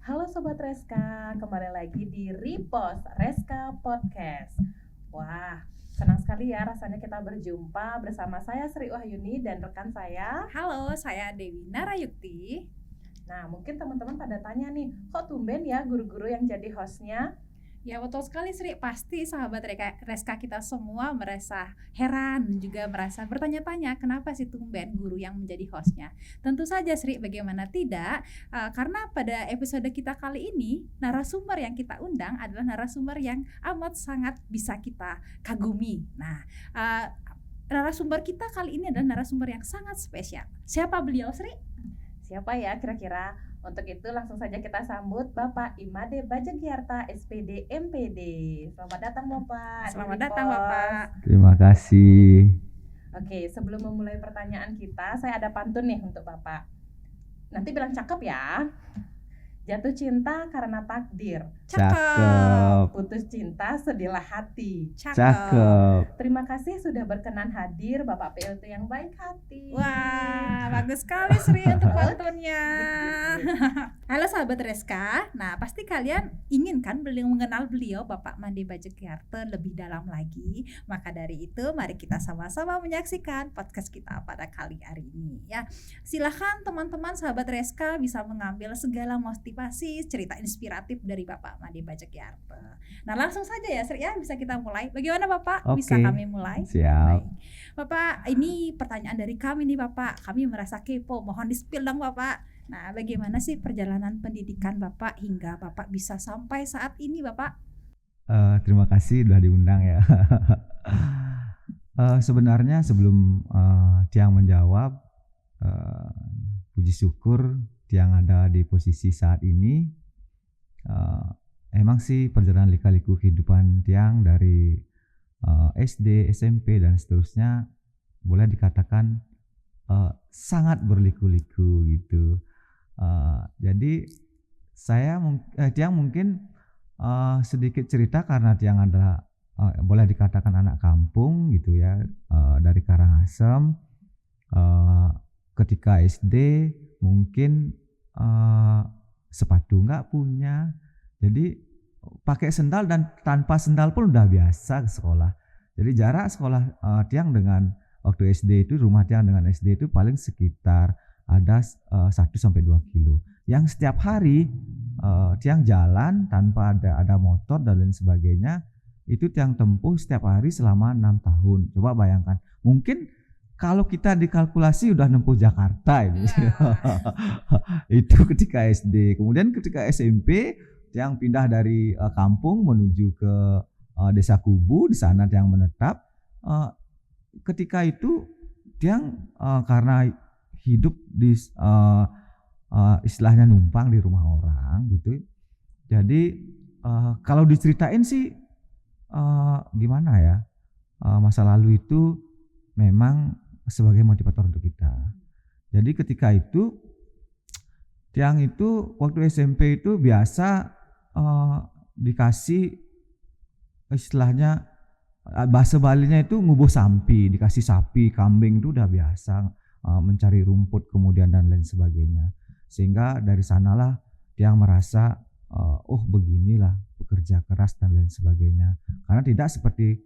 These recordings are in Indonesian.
Halo Sobat Reska, kembali lagi di Repost Reska Podcast. Wah, senang sekali ya rasanya kita berjumpa bersama saya Sri Wahyuni dan rekan saya. Halo, saya Dewi Narayukti. Nah, mungkin teman-teman pada tanya nih, kok tumben ya guru-guru yang jadi hostnya? Ya betul sekali Sri, pasti sahabat Reska kita semua merasa heran dan juga merasa bertanya-tanya kenapa sih tumben guru yang menjadi hostnya. Tentu saja Sri, bagaimana tidak, karena pada episode kita kali ini narasumber yang kita undang adalah narasumber yang amat sangat bisa kita kagumi. Nah, narasumber kita kali ini adalah narasumber yang sangat spesial. Siapa beliau Sri? Siapa ya kira-kira? Untuk itu langsung saja kita sambut Bapak Imade Bajagiarta SPD MPD. Selamat datang Bapak. Selamat datang Bapak. Terima kasih. Oke, sebelum memulai pertanyaan kita, saya ada pantun nih untuk Bapak. Nanti bilang cakep ya. Jatuh cinta karena takdir. Cakep. Putus cinta sedihlah hati. Cakep. Terima kasih sudah berkenan hadir Bapak PLT yang baik hati. Wah, bagus sekali Sri untuk pantunnya. Halo sahabat Reska. Nah, pasti kalian ingin kan mengenal beliau Bapak Made Bajagiarta lebih dalam lagi. Maka dari itu mari kita sama-sama menyaksikan podcast kita pada kali hari ini ya. Silahkan teman-teman sahabat Reska bisa mengambil segala motivasi, cerita inspiratif dari Bapak Made Bajagiarta. Nah, langsung saja ya Sri ya, bisa kita mulai. Bagaimana Bapak? Oke. Bisa kami mulai? Siap. Baik. Bapak, ini pertanyaan dari kami nih Bapak. Kami merasa kepo, mohon di-spill dong Bapak. Nah, bagaimana sih perjalanan pendidikan Bapak hingga Bapak bisa sampai saat ini Bapak? Terima kasih sudah diundang ya. Sebenarnya sebelum Tiang menjawab, puji syukur Tiang ada di posisi saat ini. Emang sih perjalanan lika-liku kehidupan Tiang dari SD, SMP dan seterusnya boleh dikatakan sangat berliku-liku gitu. Jadi Tiang mungkin sedikit cerita karena Tiang adalah boleh dikatakan anak kampung gitu ya, dari Karangasem. Ketika SD mungkin sepatu nggak punya, jadi pakai sendal dan tanpa sendal pun udah biasa ke sekolah. Jadi jarak sekolah Tiang dengan waktu SD itu, rumah Tiang dengan SD itu paling sekitar ada 1-2 kilo. Yang setiap hari Tiang jalan tanpa ada motor dan lain sebagainya, itu Tiang tempuh setiap hari selama 6 tahun. Coba bayangkan, mungkin kalau kita dikalkulasi udah nempuh Jakarta ini. Itu ketika SD. Kemudian ketika SMP Tiang pindah dari kampung menuju ke Desa Kubu, di sana Tiang menetap. Ketika itu Tiang karena hidup di istilahnya numpang di rumah orang gitu. Jadi kalau diceritain sih gimana ya, masa lalu itu memang sebagai motivator untuk kita. Jadi ketika itu Tiang itu waktu SMP itu biasa dikasih istilahnya bahasa Balinya itu ngubuh sampi, dikasih sapi, kambing itu udah biasa, mencari rumput kemudian dan lain sebagainya. Sehingga dari sanalah Tiang merasa oh beginilah bekerja keras dan lain sebagainya. Karena tidak seperti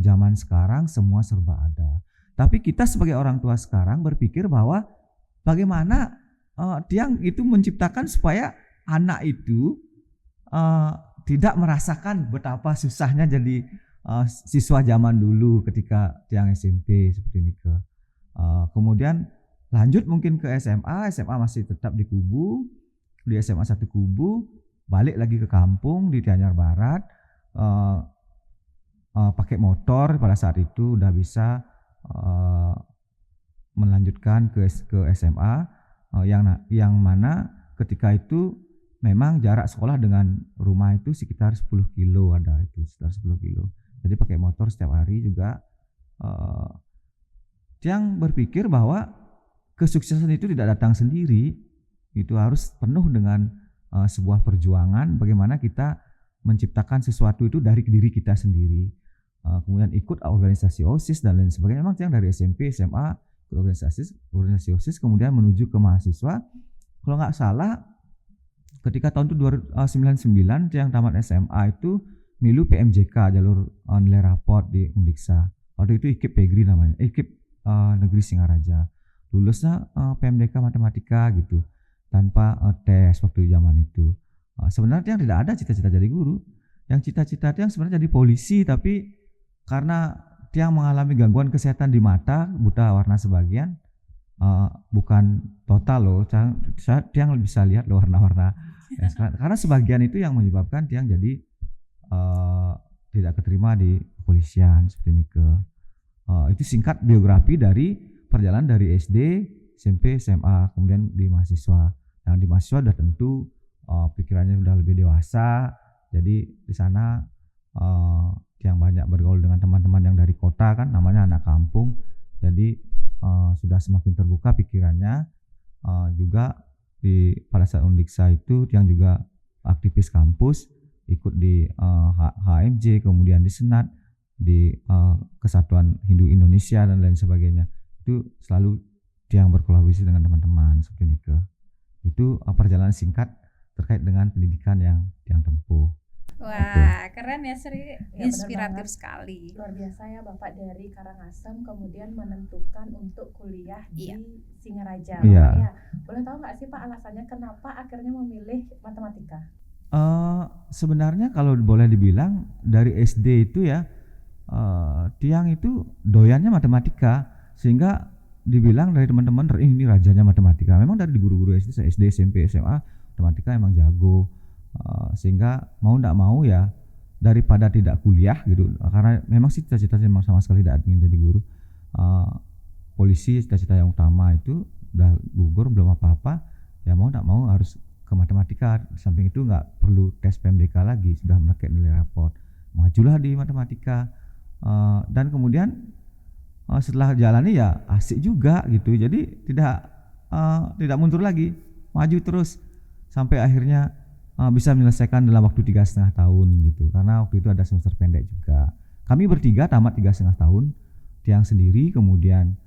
zaman sekarang semua serba ada. Tapi kita sebagai orang tua sekarang berpikir bahwa bagaimana Tiang itu menciptakan supaya anak itu tidak merasakan betapa susahnya jadi siswa zaman dulu ketika Tiang SMP seperti ini ke. Kemudian lanjut mungkin ke SMA masih tetap di Kubu, di SMA 1 Kubu, balik lagi ke kampung di Gianyar Barat, pakai motor pada saat itu udah bisa melanjutkan ke SMA, yang mana ketika itu memang jarak sekolah dengan rumah itu sekitar 10 kilo ada itu, sekitar 10 kilo. Jadi pakai motor setiap hari juga. Tiang berpikir bahwa kesuksesan itu tidak datang sendiri, itu harus penuh dengan sebuah perjuangan bagaimana kita menciptakan sesuatu itu dari diri kita sendiri. Kemudian ikut organisasi OSIS dan lain sebagainya. Memang Tiang dari SMP, SMA ikut organisasi OSIS, kemudian menuju ke mahasiswa. Kalau nggak salah ketika tahun 99 yang tamat SMA itu milu PMJK, jalur nilai raport di Undiksa. Waktu itu IKIP Pegri namanya, IKIP Negeri Singaraja. Lulusnya PMDK matematika gitu, tanpa tes waktu zaman itu. Sebenarnya yang tidak ada cita-cita jadi guru, yang cita-cita yang sebenarnya jadi polisi, tapi karena dia mengalami gangguan kesehatan di mata, buta warna sebagian, bukan total loh, dia bisa lihat loh warna-warna. Ya, karena sebagian itu yang menyebabkan dia jadi tidak keterima di kepolisian seperti ini. Itu singkat biografi dari perjalanan dari SD, SMP, SMA, kemudian di mahasiswa. Yang di mahasiswa sudah tentu pikirannya sudah lebih dewasa, jadi di sana yang banyak bergaul dengan teman-teman yang dari kota, kan namanya anak kampung, jadi sudah semakin terbuka pikirannya. Juga pada saat Undiksa itu yang juga aktivis kampus, ikut di HMJ, kemudian di Senat, di Kesatuan Hindu Indonesia dan lain sebagainya. Itu selalu yang berkolaborasi dengan teman-teman seperti ini. Itu perjalanan singkat terkait dengan pendidikan yang tempuh. Wah, keren ya Sri, Ya, inspiratif sekali. Luar biasa ya Bapak, dari Karangasem kemudian menentukan untuk kuliah di Singaraja. Iya. Ya, boleh tahu nggak sih Pak alasannya kenapa akhirnya memilih matematika? Sebenarnya kalau boleh dibilang dari SD itu ya, Tiang itu doyannya matematika, sehingga dibilang dari teman-teman ini rajanya matematika. Memang dari guru-guru SD, SMP, SMA matematika emang jago. Sehingga mau tidak mau ya, daripada tidak kuliah gitu, karena memang sih cita-citanya memang sama sekali tidak ingin jadi guru. Polisi cita-cita yang utama, itu udah gugur belum apa-apa ya, mau tidak mau harus ke matematika. Di samping itu nggak perlu tes PMDK lagi, sudah melekat nilai raport, majulah di matematika. Dan kemudian setelah jalani ya asik juga gitu, jadi tidak mundur lagi, maju terus sampai akhirnya bisa menyelesaikan dalam waktu 3,5 tahun gitu, karena waktu itu ada semester pendek juga. Kami bertiga tamat 3,5 tahun, Tiang sendiri, kemudian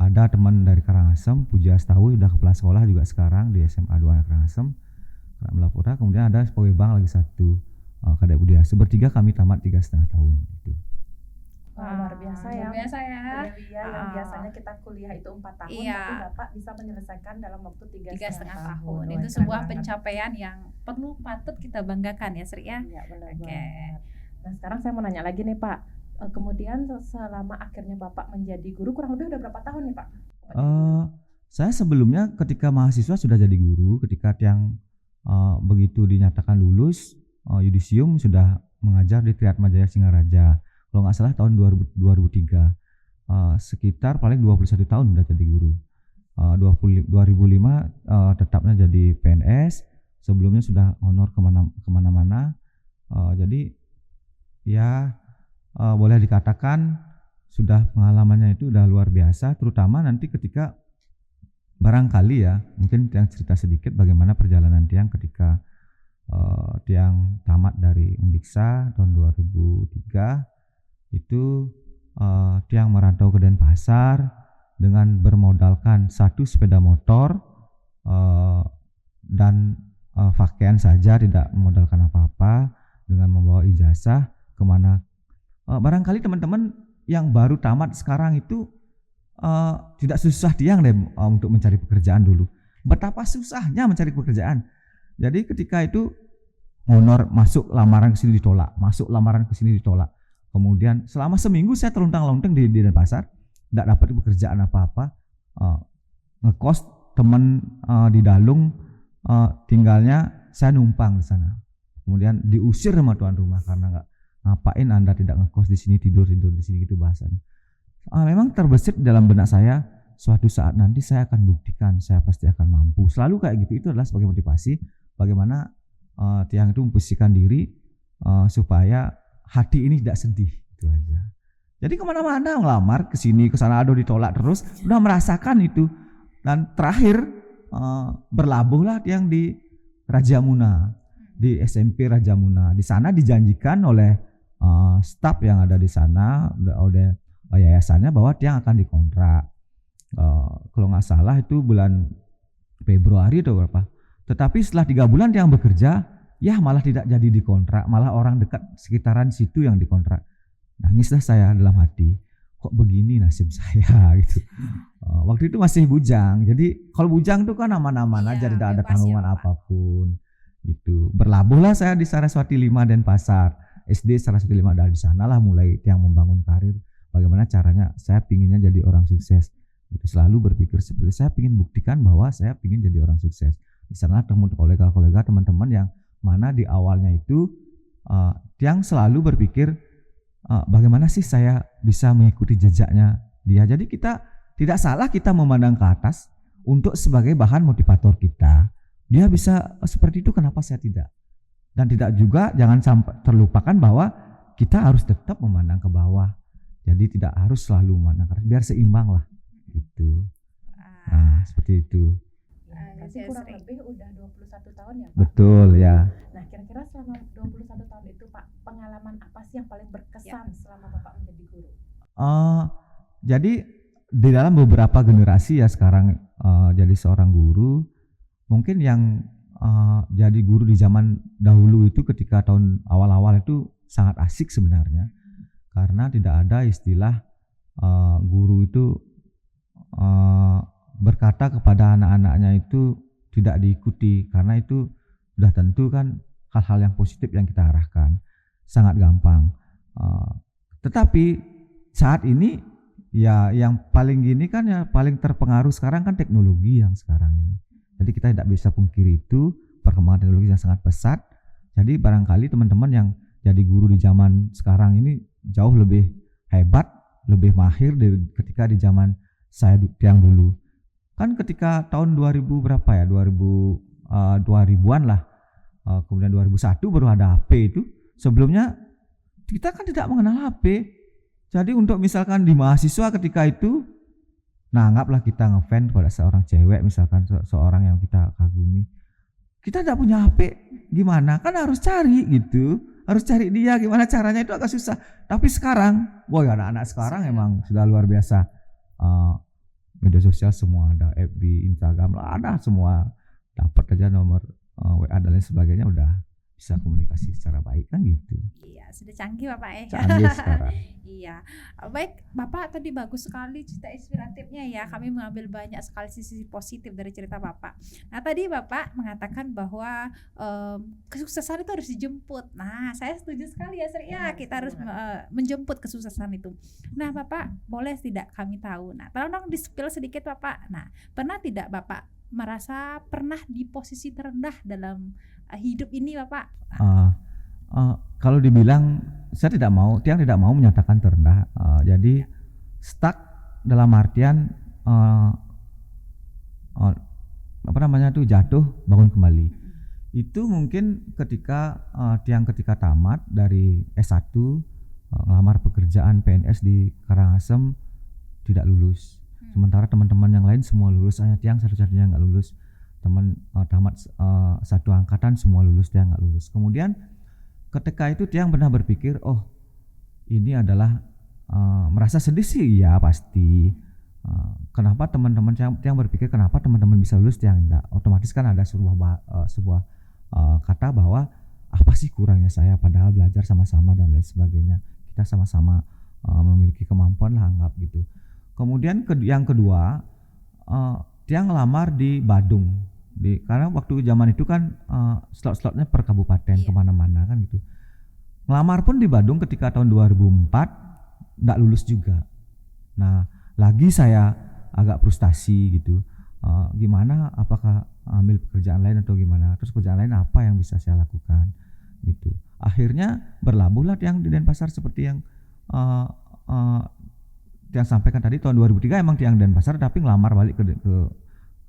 ada teman dari Karangasem, Puja Astawi, sudah kepala sekolah juga sekarang di SMA 2 Karangasem, Melapura. Kemudian ada pegawai bank lagi satu, Kadek Budiasu. Bertiga kami tamat 3,5 tahun gitu. Wah, luar biasa ya. Luar biasa ya. Yang biasanya kita kuliah itu 4 tahun, Iya. tapi Bapak bisa menyelesaikan dalam waktu 3,5 3,5 tahun. Wah, Itu keren sebuah banget. pencapaian yang patut kita banggakan ya Sri ya. Iya, benar Oke. banget. Nah, sekarang saya mau nanya lagi nih Pak. Kemudian selama akhirnya Bapak menjadi guru, kurang lebih udah berapa tahun nih Pak? Saya sebelumnya ketika mahasiswa sudah jadi guru, ketika Tiang begitu dinyatakan lulus yudisium, sudah mengajar di Triatmajaya Singaraja. Kalau nggak salah tahun 2003, sekitar paling 21 tahun udah jadi guru. 2005 tetapnya jadi PNS, sebelumnya sudah honor kemana-mana. Jadi ya boleh dikatakan sudah pengalamannya itu udah luar biasa, terutama nanti ketika barangkali ya, mungkin Tiang cerita sedikit bagaimana perjalanan Tiang ketika Tiang tamat dari Undiksa tahun 2003. Itu Tiang merantau ke Denpasar dengan bermodalkan 1 sepeda motor dan pakaian saja, tidak memodalkan apa-apa, dengan membawa ijazah kemana. Barangkali teman-teman yang baru tamat sekarang itu tidak susah Tiang deh untuk mencari pekerjaan dulu. Betapa susahnya mencari pekerjaan. Jadi ketika itu honor, masuk lamaran ke sini ditolak, masuk lamaran ke sini ditolak. Kemudian selama seminggu saya terluntang-luntung di Denpasar, tidak dapat pekerjaan apa-apa. Ngekos teman di Dalung, tinggalnya saya numpang di sana. Kemudian diusir sama tuan rumah karena nggak, ngapain Anda tidak ngekos di sini, tidur di sini, gitu bahasanya. Memang terbesit dalam benak saya, suatu saat nanti saya akan buktikan saya pasti akan mampu. Selalu kayak gitu. Itu adalah sebagai motivasi bagaimana Tiang itu memposisikan diri supaya hati ini tidak sedih, itu aja. Jadi kemana-mana ngelamar, ke sini ke sana, aduh ditolak terus, udah merasakan itu. Dan terakhir berlabuhlah Tiang di Raja Muna, di SMP Raja Muna. Di sana dijanjikan oleh staf yang ada di sana, oleh yayasannya bahwa Tiang akan dikontrak. Kalau nggak salah itu bulan Februari atau berapa. Tetapi setelah 3 bulan Tiang bekerja, ya malah tidak jadi dikontrak, malah orang dekat sekitaran situ yang dikontrak. Nangislah saya dalam hati, kok begini nasib saya gitu. Waktu itu masih bujang, jadi kalau bujang tuh kan aman-aman aja, tidak ada tanggungan apapun gitu. Berlabuhlah saya di Saraswati 5 Denpasar, SD Saraswati 5, dari sanalah mulai Tiang membangun karir. Bagaimana caranya saya pinginnya jadi orang sukses. Itu selalu berpikir seperti saya ingin buktikan bahwa saya ingin jadi orang sukses. Di sana kolega-kolega teman-teman yang mana di awalnya itu Tiang selalu berpikir bagaimana sih saya bisa mengikuti jejaknya dia. Jadi kita tidak salah kita memandang ke atas untuk sebagai bahan motivator kita. Dia bisa seperti itu, kenapa saya tidak? Dan tidak juga jangan sampai terlupakan bahwa kita harus tetap memandang ke bawah. Jadi tidak harus selalu memandang ke atas, biar seimbang lah. Itu. Nah, seperti itu. Berarti kurang lebih udah 21 tahun ya Pak? Betul ya. Nah kira-kira selama 21 tahun itu Pak, pengalaman apa sih yang paling berkesan selama Bapak menjadi guru? Jadi di dalam beberapa generasi ya sekarang jadi seorang guru, mungkin yang jadi guru di zaman dahulu itu ketika tahun awal-awal itu sangat asik sebenarnya. Karena tidak ada istilah guru itu berkata kepada anak-anaknya itu tidak diikuti, karena itu sudah tentu kan hal-hal yang positif yang kita arahkan, sangat gampang. Tetapi saat ini ya yang paling gini kan ya paling terpengaruh sekarang kan teknologi yang sekarang ini. Jadi kita tidak bisa pungkiri itu perkembangan teknologi yang sangat pesat. Jadi barangkali teman-teman yang jadi guru di zaman sekarang ini jauh lebih hebat, lebih mahir dari ketika di zaman saya yang dulu. Kan ketika tahun 2000 berapa ya, 2000-an lah, kemudian 2001 baru ada HP itu. Sebelumnya kita kan tidak mengenal HP. Jadi untuk misalkan di mahasiswa ketika itu, nah anggaplah kita ngefans pada seorang cewek, misalkan seorang yang kita kagumi, kita tidak punya HP, gimana? Kan harus cari gitu, harus cari dia, gimana caranya itu agak susah. Tapi sekarang, boy anak-anak sekarang emang sudah luar biasa. Media sosial semua ada, FB, Instagram lah ada semua, dapat aja nomor WA dan lain sebagainya, udah bisa komunikasi secara baik kan gitu. Iya, sudah canggih Bapak Canggih sekarang. Iya, baik Bapak, tadi bagus sekali cerita inspiratifnya ya. Kami mengambil banyak sekali sisi positif dari cerita Bapak. Nah tadi Bapak mengatakan bahwa kesuksesan itu harus dijemput. Nah saya setuju sekali ya Sri ya, kita harus menjemput kesuksesan itu. Nah Bapak, boleh tidak kami tahu? Nah tolong di-spill sedikit Bapak. Nah pernah tidak Bapak merasa pernah di posisi terendah dalam hidup ini Bapak? Kalau dibilang saya Tiang tidak mau menyatakan terendah. Jadi stuck dalam artian jatuh bangun kembali. Itu mungkin ketika Tiang ketika tamat dari S1 ngelamar pekerjaan PNS di Karangasem tidak lulus. Sementara teman-teman yang lain semua lulus, hanya Tiang satu-satunya nggak lulus. Teman tamat satu angkatan semua lulus, Tiang nggak lulus. Kemudian ketika itu Tiang pernah berpikir, oh ini adalah merasa sedih sih, ya pasti. Kenapa teman-teman Tiang berpikir kenapa teman-teman bisa lulus, Tiang enggak? Otomatis kan ada sebuah kata bahwa apa sih kurangnya saya, padahal belajar sama-sama dan lain sebagainya. Kita sama-sama memiliki kemampuan lah, anggap gitu. Kemudian yang kedua, Tiang ngelamar di Badung. Karena waktu zaman itu kan slot-slotnya per kabupaten, kemana-mana kan gitu. Ngelamar pun di Badung ketika tahun 2004 nggak lulus juga. Nah lagi saya agak frustasi gitu. Gimana, apakah ambil pekerjaan lain atau gimana? Terus pekerjaan lain apa yang bisa saya lakukan gitu. Akhirnya berlabuhlah Tiang di Denpasar seperti yang Tiang sampaikan tadi. Tahun 2003 emang Tiang Denpasar, tapi ngelamar balik ke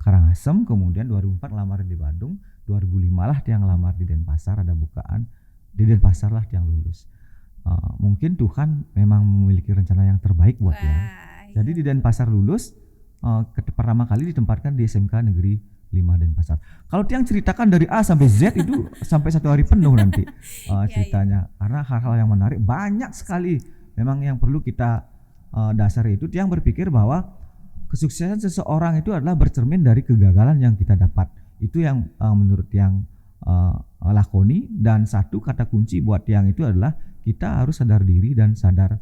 Karangasem. Kemudian 2004 ngelamar di Bandung, 2005 lah Tiang ngelamar di Denpasar, ada bukaan di Denpasar lah Tiang lulus. Mungkin Tuhan memang memiliki rencana yang terbaik buat Tiang. Jadi di Denpasar lulus, pertama kali ditempatkan di SMK Negeri 5 Denpasar. Kalau Tiang ceritakan dari A sampai Z itu sampai 1 hari penuh nanti ceritanya. Karena hal-hal yang menarik banyak sekali memang yang perlu kita dasar itu Tiang berpikir bahwa kesuksesan seseorang itu adalah bercermin dari kegagalan yang kita dapat. Itu yang menurut Tiang lakoni, dan satu kata kunci buat Tiang itu adalah kita harus sadar diri dan sadar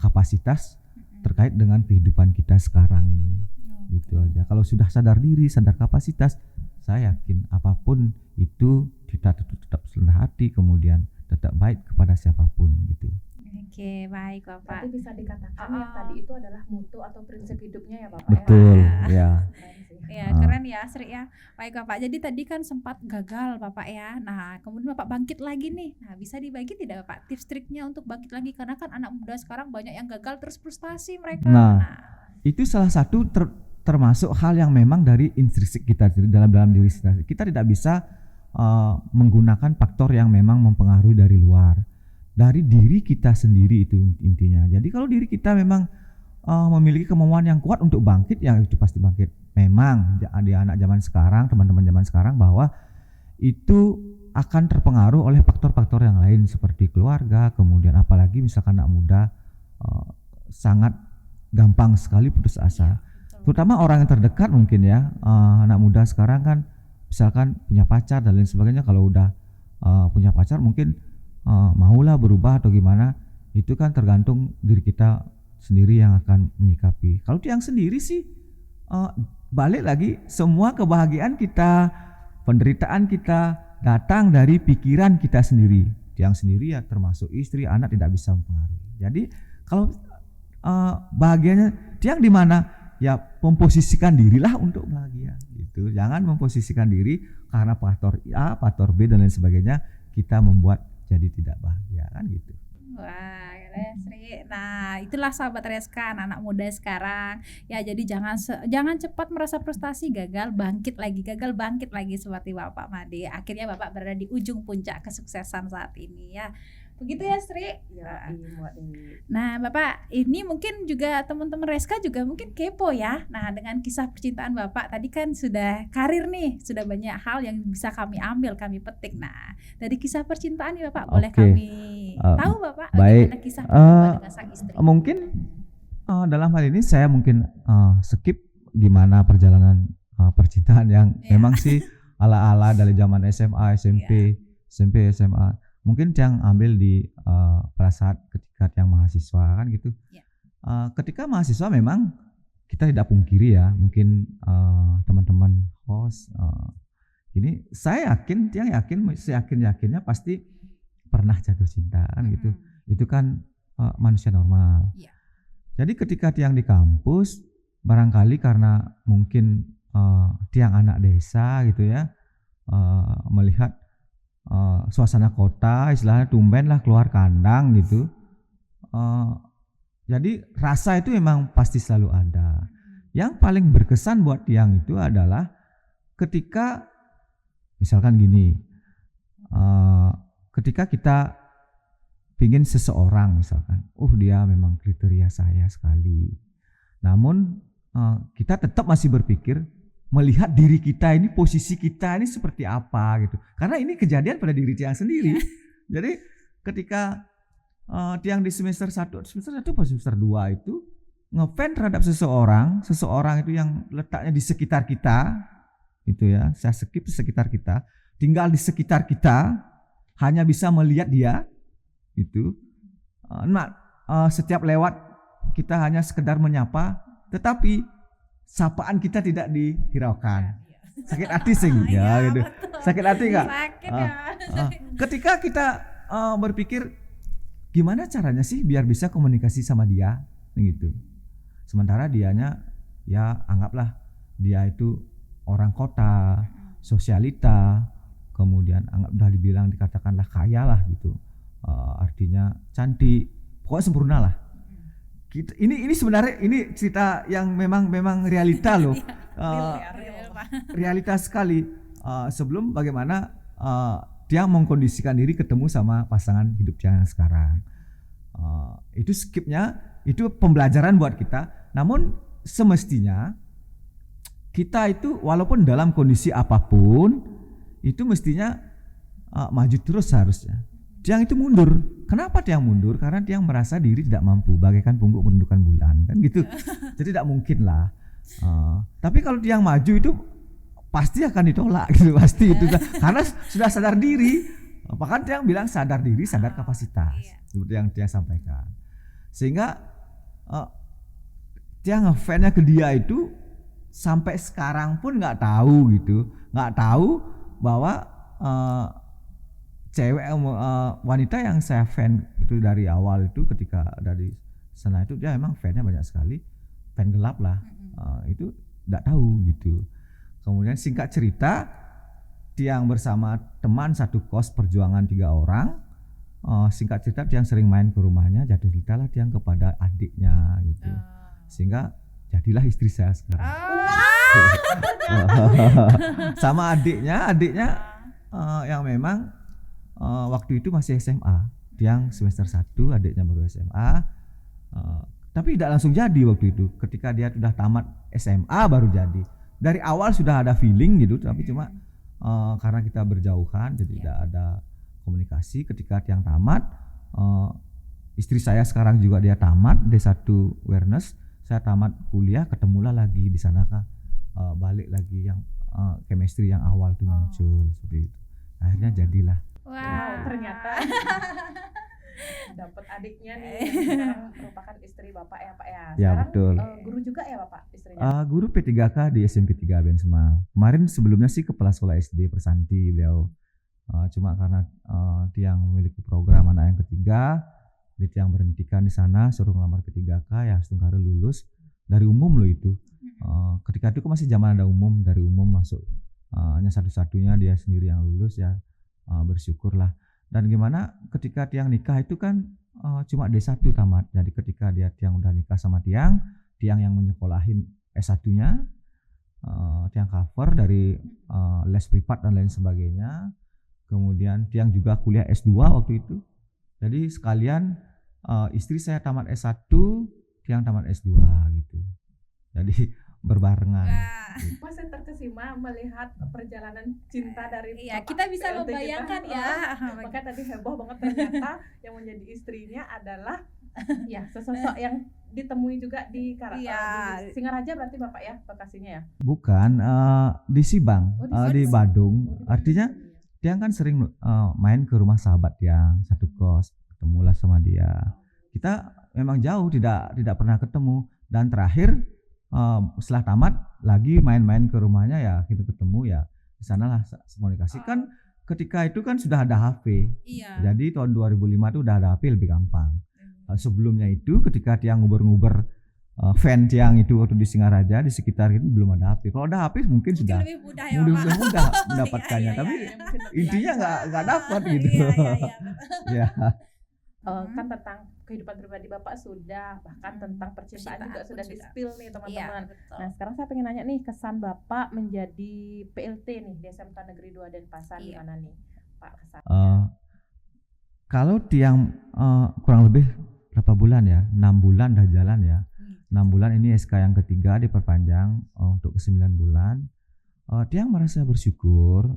kapasitas terkait dengan kehidupan kita sekarang ini. Gitu aja. Kalau sudah sadar diri, sadar kapasitas, saya yakin apapun itu kita tetap rendah hati, kemudian tetap baik kepada siapapun gitu. Oke, baik Bapak. Berarti bisa dikatakan yang tadi itu adalah mutu atau prinsip hidupnya ya Bapak. Betul, ya. Keren sih. Ya, keren ya Sri ya. Baik Bapak, jadi tadi kan sempat gagal Bapak ya. Nah, kemudian Bapak bangkit lagi nih. Nah, bisa dibagi tidak Bapak tips triknya untuk bangkit lagi? Karena kan anak muda sekarang banyak yang gagal terus frustasi mereka. Nah, itu salah satu termasuk hal yang memang dari intrinsik kita dalam diri kita. Kita tidak bisa menggunakan faktor yang memang mempengaruhi dari luar. Dari diri kita sendiri itu intinya. Jadi kalau diri kita memang memiliki kemauan yang kuat untuk bangkit, ya itu pasti bangkit. Memang di anak zaman sekarang, teman-teman zaman sekarang, bahwa itu akan terpengaruh oleh faktor-faktor yang lain seperti keluarga, kemudian apalagi misalkan anak muda sangat gampang sekali putus asa. Terutama orang yang terdekat mungkin ya, anak muda sekarang kan misalkan punya pacar dan lain sebagainya. Kalau udah punya pacar mungkin maulah berubah atau gimana, itu kan tergantung diri kita sendiri yang akan menyikapi. Kalau Tiang sendiri sih balik lagi, semua kebahagiaan kita, penderitaan kita datang dari pikiran kita sendiri. Tiang sendiri ya termasuk istri, anak tidak bisa mempengaruhi. Jadi kalau bahagianya Tiang di mana, ya memposisikan dirilah untuk bahagia gitu. Jangan memposisikan diri karena faktor A, faktor B dan lain sebagainya kita membuat jadi tidak bahagia kan gitu. Wah, keren Sri. Nah, itulah sahabat Reska, anak muda sekarang. Ya, jadi jangan cepat merasa frustasi, gagal bangkit lagi seperti Bapak Made. Akhirnya Bapak berada di ujung puncak kesuksesan saat ini ya. Begitu ya Sri? Ya, Nah Bapak, ini mungkin juga teman-teman Reska juga mungkin kepo ya. Nah, dengan kisah percintaan Bapak tadi kan sudah karir nih, sudah banyak hal yang bisa kami ambil, kami petik. Nah, dari kisah percintaan nih Bapak, boleh kami tahu Bapak bagaimana kisah Bapak dengan sang istri? Mungkin dalam hal ini saya mungkin skip gimana perjalanan percintaan yang memang sih ala-ala dari zaman SMA, SMP, SMA. Mungkin yang ambil di pada saat ketika yang mahasiswa kan gitu. Ketika mahasiswa memang kita tidak pungkiri ya, mungkin teman-teman host ini saya yakin, seyakin-yakinnya pasti pernah jatuh cinta kan gitu. Itu kan manusia normal. Jadi ketika Tiang di kampus, barangkali karena mungkin Tiang anak desa gitu ya, melihat suasana kota, istilahnya tumben lah keluar kandang gitu. Jadi rasa itu memang pasti selalu ada. Yang paling berkesan buat Tiang itu adalah ketika misalkan gini, ketika kita pingin seseorang misalkan, dia memang kriteria saya sekali. Namun kita tetap masih berpikir melihat diri kita ini, posisi kita ini seperti apa gitu. Karena ini kejadian pada diri Tiang sendiri. Jadi ketika Tiang di semester 1 atau semester 2 itu ngefans terhadap seseorang itu yang letaknya di sekitar kita itu ya, saya skip di sekitar kita, tinggal di sekitar kita, hanya bisa melihat dia itu. Setiap lewat kita hanya sekedar menyapa, tetapi sapaan kita tidak dihiraukan. Sakit hati sih ya gitu. Sakit hati enggak? Sakit ya. Ketika kita berpikir gimana caranya sih biar bisa komunikasi sama dia gitu. Sementara dianya ya anggaplah dia itu orang kota, sosialita, kemudian udah dibilang dikatakanlah kaya lah gitu. Artinya cantik, pokoknya sempurna lah. Ini sebenarnya ini cerita yang memang realita loh. Realita sekali. Sebelum bagaimana dia mengkondisikan diri ketemu sama pasangan hidup dia yang sekarang. Itu skipnya, itu pembelajaran buat kita. Namun semestinya kita itu walaupun dalam kondisi apapun itu mestinya maju terus seharusnya. Tiang itu mundur. Kenapa Tiang mundur? Karena Tiang merasa diri tidak mampu, bagaikan pungguk menundukkan bulan, kan gitu. Jadi tidak mungkin lah. Tapi kalau Tiang maju itu pasti akan ditolak gitu, pasti itu karena sudah sadar diri. Bahkan Tiang bilang sadar diri, sadar kapasitas, seperti yang Tiang sampaikan. Sehingga Tiang ngefansnya ke dia itu sampai sekarang pun nggak tahu gitu, nggak tahu bahwa cewek wanita yang saya fan itu dari awal itu, ketika dari sana itu dia emang fannya banyak sekali, fan gelap lah. Itu nggak tahu gitu. Kemudian singkat cerita, Tiang bersama teman satu kos perjuangan 3 orang. Singkat cerita Tiang sering main ke rumahnya, jatuh cintalah Tiang kepada adiknya gitu. Sehingga jadilah istri saya sekarang. Sama adiknya yang memang waktu itu masih SMA. Tiang semester 1, adiknya baru SMA. Tapi tidak langsung jadi waktu itu. Ketika dia sudah tamat SMA baru jadi. Dari awal sudah ada feeling gitu, tapi cuma karena kita berjauhan jadi tidak ada komunikasi. Ketika Tiang tamat, istri saya sekarang juga dia tamat D1 Awareness, saya tamat kuliah, ketemulah lagi di sana kah, balik lagi yang chemistry yang awal tuh muncul seperti itu. Akhirnya jadilah. Wow, ternyata dapat adiknya nih yang sekarang merupakan istri Bapak ya Pak ya. Ya Sekarang betul. Guru juga ya Bapak istrinya. Guru P3K di SMP 3 Bensma. Kemarin sebelumnya sih kepala sekolah SD Persanti beliau. Cuma karena Tiang memiliki program anak yang ketiga, Tiang berhentikan di sana, suruh ngelamar P3K ya, Tungkara lulus dari umum loh itu. Ketika itu masih zaman ada umum, dari umum masuk hanya satu-satunya dia sendiri yang lulus ya, bersyukurlah. Dan gimana ketika Tiang nikah itu kan cuma D1 tamat. Jadi ketika Tiang udah nikah sama Tiang yang menyekolahin S1-nya, Tiang cover dari les privat dan lain sebagainya. Kemudian Tiang juga kuliah S2 waktu itu. Jadi sekalian istri saya tamat S1, Tiang tamat S2 gitu. Jadi berbarengan. Gitu. Saya terkesima melihat perjalanan cinta dari Iya, Bapak kita bisa PLT membayangkan kita. ya. Makanya tadi heboh banget ternyata yang menjadi istrinya adalah ya sosok yang ditemui juga di di Singaraja berarti Bapak ya, lokasinya ya? Bukan, di Sibang, di Badung. Artinya Tiang kan sering main ke rumah sahabat Tiang satu kos, ketemulah sama dia. Kita memang jauh tidak pernah ketemu, dan terakhir setelah tamat lagi main-main ke rumahnya ya, kita ketemu ya di sanalah komunikasi. Kan ketika itu kan sudah ada HP. Iya. Jadi tahun 2005 itu udah ada HP, lebih gampang. Sebelumnya itu ketika Tiang nguber-nguber fan Tiang itu waktu di Singaraja di sekitar itu belum ada HP. Kalau ada HP mungkin sudah lebih mudah ya Pak. mudah mendapatkannya. Tapi intinya nggak dapat gitu. Ya. Kan tentang kehidupan pribadi Bapak sudah, bahkan tentang percintaan juga sudah di-spill nih teman-teman. Nah sekarang saya pengen nanya nih, kesan Bapak menjadi PLT nih di SMK Negeri 2 Denpasar gimana nih Pak kesannya? Kalau Tiang kurang lebih berapa bulan ya, 6 bulan dah jalan ya. 6 bulan ini SK yang ketiga diperpanjang untuk ke 9 bulan. Tiang merasa bersyukur,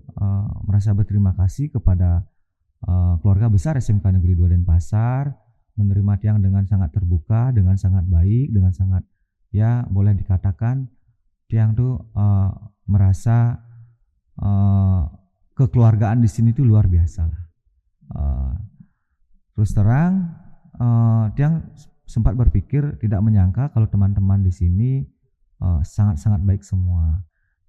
merasa berterima kasih kepada keluarga besar SMK Negeri 2 Denpasar, menerima Tiang dengan sangat terbuka, dengan sangat baik, dengan sangat ya boleh dikatakan Tiang tuh merasa kekeluargaan di sini tuh luar biasa lah. Terus terang Tiang sempat berpikir, tidak menyangka kalau teman-teman di sini sangat-sangat baik semua.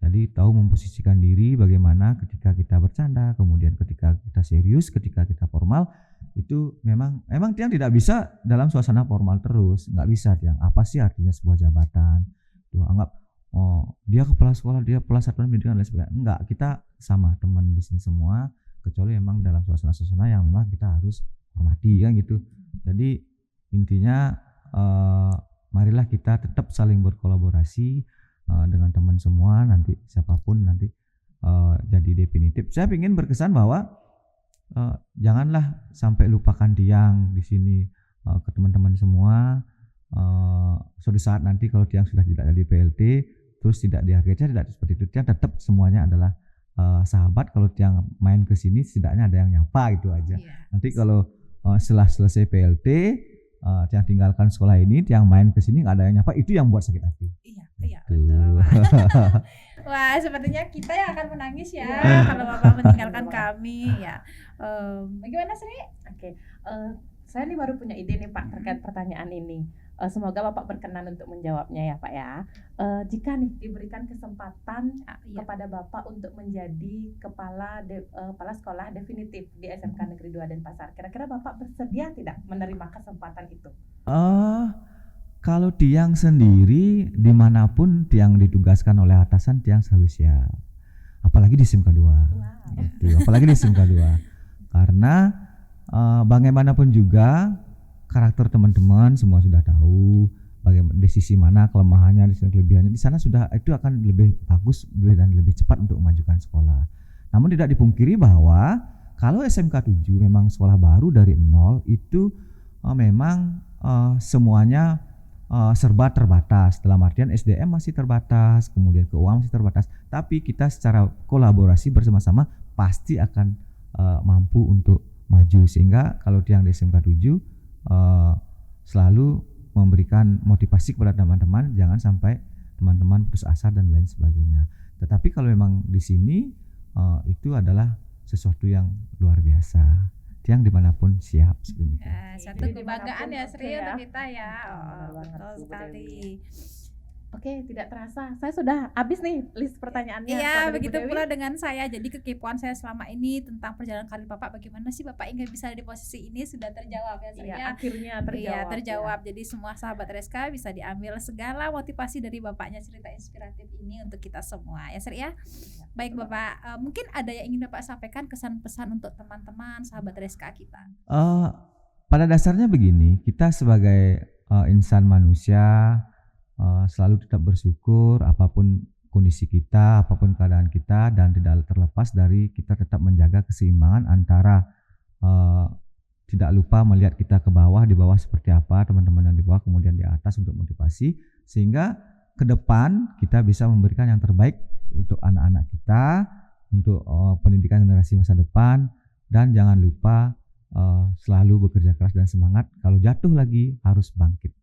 Jadi tahu memposisikan diri bagaimana ketika kita bercanda, kemudian ketika kita serius, ketika kita formal, itu memang Tiang tidak bisa dalam suasana formal terus, nggak bisa Tiang. Apa sih artinya sebuah jabatan? Tuh anggap dia kepala sekolah, dia kepala satuan pendidikan dan sebagainya. Enggak, kita sama teman di sini semua, kecuali memang dalam suasana yang memang kita harus hormati kan gitu. Jadi intinya marilah kita tetap saling berkolaborasi dengan teman semua, nanti siapapun nanti jadi definitif. Saya ingin berkesan bahwa janganlah sampai lupakan Tiang di sini ke teman-teman semua. Suatu saat nanti kalau Tiang sudah tidak jadi PLT terus tidak dihargai, tidak seperti itu. Tiang tetap semuanya adalah sahabat kalau tiang main ke sini setidaknya ada yang nyapa gitu aja. Iya. Nanti kalau setelah selesai PLT tiang tinggalkan sekolah ini, tiang main ke sini nggak ada yang nyapa, itu yang buat sakit hati. Iya, Tuh. betul. Pak. Wah, sepertinya kita yang akan menangis ya kalau Bapak meninggalkan kami ya. Bagaimana Sri? Oke, saya nih baru punya ide nih Pak terkait pertanyaan ini. Semoga Bapak berkenan untuk menjawabnya ya Pak ya. Jika nih diberikan kesempatan Iya. kepada Bapak untuk menjadi kepala sekolah definitif di SMK Negeri 2 Denpasar, kira-kira Bapak bersedia tidak menerima kesempatan itu? Kalau tiang sendiri dimanapun tiang ditugaskan oleh atasan, tiang selalu siap. Apalagi di SMK 2. Wow. Gitu. Apalagi di SMK 2. Karena bagaimanapun juga karakter teman-teman semua sudah tahu, bagaimana di sisi mana kelemahannya, di sisi kelebihannya. Di sana sudah itu akan lebih bagus dan lebih cepat untuk memajukan sekolah. Namun tidak dipungkiri bahwa kalau SMK 7 memang sekolah baru dari nol, itu memang semuanya serba terbatas. Dalam artian SDM masih terbatas, kemudian keuangan masih terbatas. Tapi kita secara kolaborasi bersama-sama pasti akan mampu untuk maju. Sehingga kalau tiang di SMK 7 selalu memberikan motivasi kepada teman-teman, jangan sampai teman-teman putus asa dan lain sebagainya. Tetapi kalau memang di sini itu adalah sesuatu yang luar biasa. Tiang dimanapun siap sebenarnya. Satu Jadi kebanggaan ya dimanapun Sri ya. untuk kita ya. Benar banget, Betul Bu sekali. Oke, tidak terasa saya sudah habis nih list pertanyaannya. Iya, kepada Ibu begitu Dewi. pula dengan saya. Jadi kekepoan saya selama ini tentang perjalanan karir Bapak, bagaimana sih Bapak hingga bisa di posisi ini sudah terjawab ya Sri Iya, ya. akhirnya terjawab. Iya, ya. terjawab. Jadi semua sahabat Reska bisa diambil segala motivasi dari Bapaknya, cerita inspiratif ini untuk kita semua ya Sri ya. Baik Bapak, mungkin ada yang ingin Bapak sampaikan kesan pesan untuk teman-teman sahabat Reska kita. Pada dasarnya begini, kita sebagai insan manusia selalu tetap bersyukur apapun kondisi kita, apapun keadaan kita, dan tidak terlepas dari kita tetap menjaga keseimbangan antara tidak lupa melihat kita ke bawah, di bawah seperti apa, teman-teman yang di bawah, kemudian di atas untuk motivasi, sehingga ke depan kita bisa memberikan yang terbaik untuk anak-anak kita, untuk pendidikan generasi masa depan, dan jangan lupa selalu bekerja keras dan semangat. Kalau jatuh lagi harus bangkit,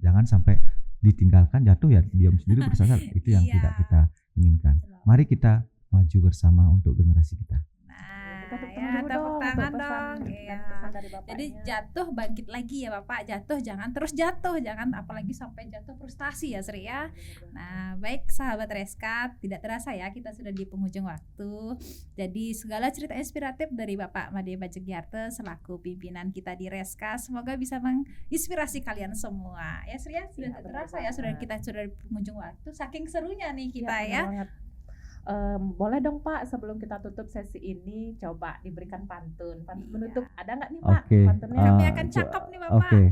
jangan sampai ditinggalkan jatuh ya diam sendiri berusaha, itu yang tidak kita inginkan. Mari kita maju bersama untuk generasi kita. Nah, Tepuk tangan dulu ya tepuk dong tangan untuk pesan dong. dan Iya. pesan dari bapaknya. Jadi jatuh bangkit lagi ya Bapak, jatuh jangan terus jatuh, jangan apalagi sampai jatuh frustasi ya Sri ya. Nah, baik sahabat Reska, tidak terasa ya kita sudah di penghujung waktu. Jadi segala cerita inspiratif dari Bapak Made Bajegiarte selaku pimpinan kita di Reska semoga bisa menginspirasi kalian semua. Ya Sri ya, sudah Iya, tidak terasa ya, sudah kita sudah di penghujung waktu. Saking serunya nih kita Iya, ya. benar banget. Boleh dong Pak, sebelum kita tutup sesi ini coba diberikan pantun menutup. Ada nggak nih Pak Oke, pantunnya? Kami akan cakep nih Bapak. Oke.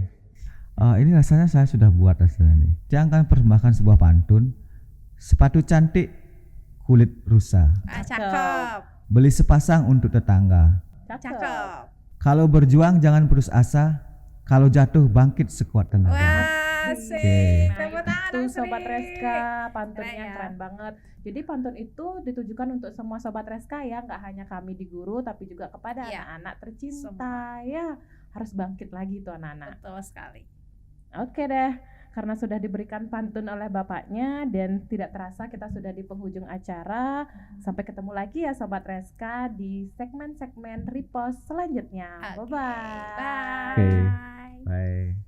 Ini rasanya saya sudah buat rasanya nih. Tiang akan persembahkan sebuah pantun. Sepatu cantik, kulit rusa. Cakep. Beli sepasang untuk tetangga. Cakep. Kalau berjuang jangan putus asa. Kalau jatuh bangkit sekuat tenaga. Wah, Asik. asik. Nah, Tepuk tangan itu dong, Sobat Sri. Reska, pantunnya Keren ya. keren banget. Jadi pantun itu ditujukan untuk semua Sobat Reska ya, nggak hanya kami di guru tapi juga kepada Iya. anak-anak tercinta Semua. ya. Harus bangkit lagi tuh anak-anak. Betul sekali. Oke deh, karena sudah diberikan pantun oleh bapaknya dan tidak terasa kita sudah di penghujung acara. Sampai ketemu lagi ya Sobat Reska di segmen-segmen repost selanjutnya. Oke, Bye-bye. Bye. Oke. Bye.